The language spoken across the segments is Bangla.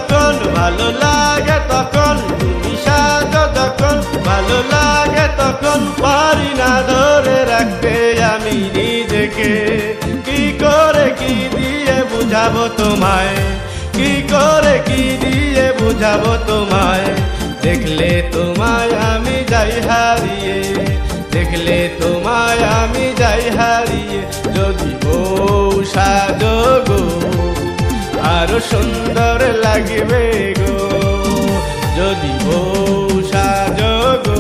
যখন ভালো লাগে তখন, তুমি সাজো যখন ভালো লাগে তখন, পারি না ধরে রাখতে আমি নিজেকে। কি করে কি দিয়ে বুঝাবো তোমায়, কি করে কি দিয়ে বুঝাবো তোমায়, দেখলে তোমায় আমি যাই হারিয়ে, দেখলে তোমায় আমি যাই হারিয়ে। যদি বউ সাজো গো আরো সুন্দর লাগবে গো, যদি বউ সাজো গো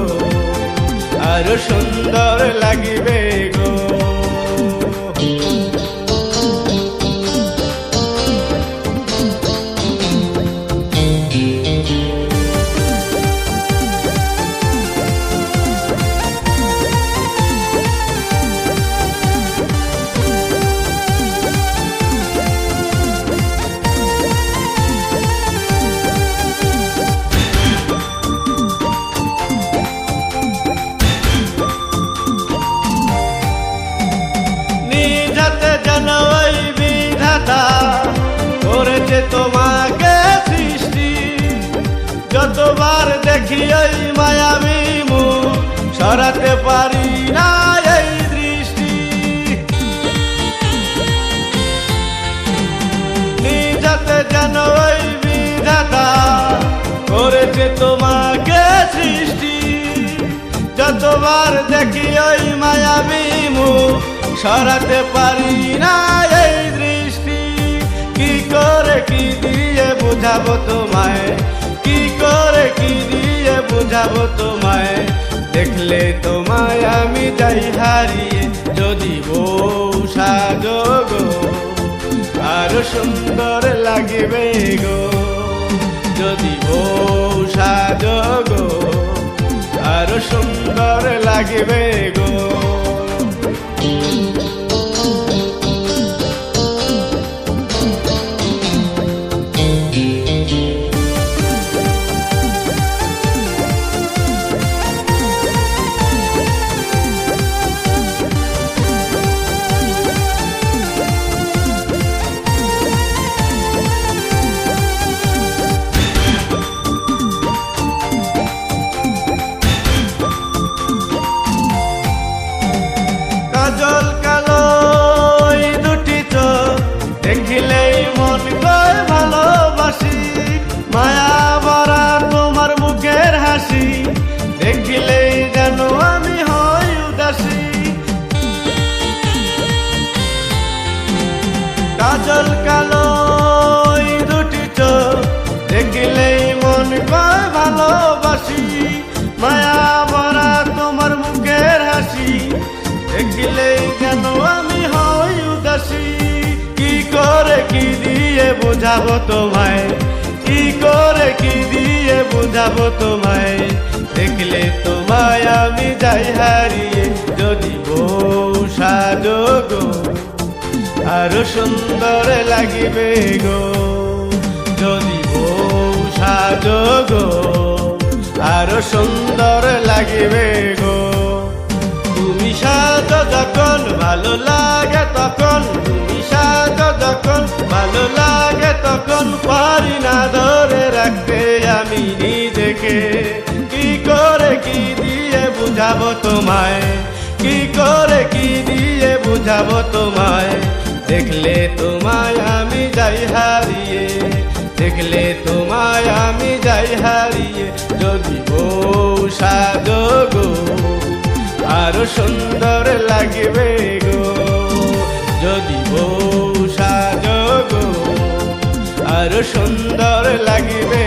আরো সুন্দর লাগবে গো। করেছে তোমাকে সৃষ্টি, যতবার দেখি ওই মায়াবী মুখ সরাতে পারি না এই দৃষ্টি। নিজাতে যেন ওই বিধাতা করেছে তোমাকে সৃষ্টি, যতবার দেখি ওই মায়াবী মুখ সরাতে পারি না এই দৃষ্টি। কি করে কি দিয়ে বুঝাবো তোমায়, কি করে কি দিয়ে বুঝাবো তোমায়, দেখলে তোমায় আমি যাই হারিয়ে। যদি বউ সাজো গো আরো সুন্দর লাগবে গো, যদি বউ সাজো গো আরো সুন্দর লাগবে গো। কাজল কালো দুটি চোখ দেখিলেই মন কয় ভালোবাসি, মায়া ভরা তোমার মুখের হাসি দেখিলেই যেন আমি হই উদাসী। কাজল কালো দুটি চোখ দেখিলেই মন কয় ভালোবাসি, মায়া ভরা তোমার মুখের হাসি দেখলেই যেন আমি হই উদাসী। কি করে কি দিয়ে বুঝাবো তোমায়, কি করে কি দিয়ে বুঝাবো তোমায়, দেখলে তোমায় আমি যাই হারিয়ে। যদি বউ সাজো গো আরো সুন্দর লাগবে গো, যদি বউ সাজো গো আরো সুন্দর লাগবে গো। তুমি সাজো যখন ভালো লাগে তখন, তুমি সাজো যখন ভালো লাগে তখন, পারি না ধরে রাখতে আমি নিজেকে। কি করে কি দিয়ে বুঝাবো তোমায়, কি করে কি দিয়ে বুঝাবো তোমায়, দেখলে তোমায় আমি যাই হারিয়ে, দেখলে তোমায় আমি যাই হারিয়ে। যদি বউ সাজো গো আরো সুন্দর লাগবে গো, যদি বউ সাজো গো আরো সুন্দর লাগবে।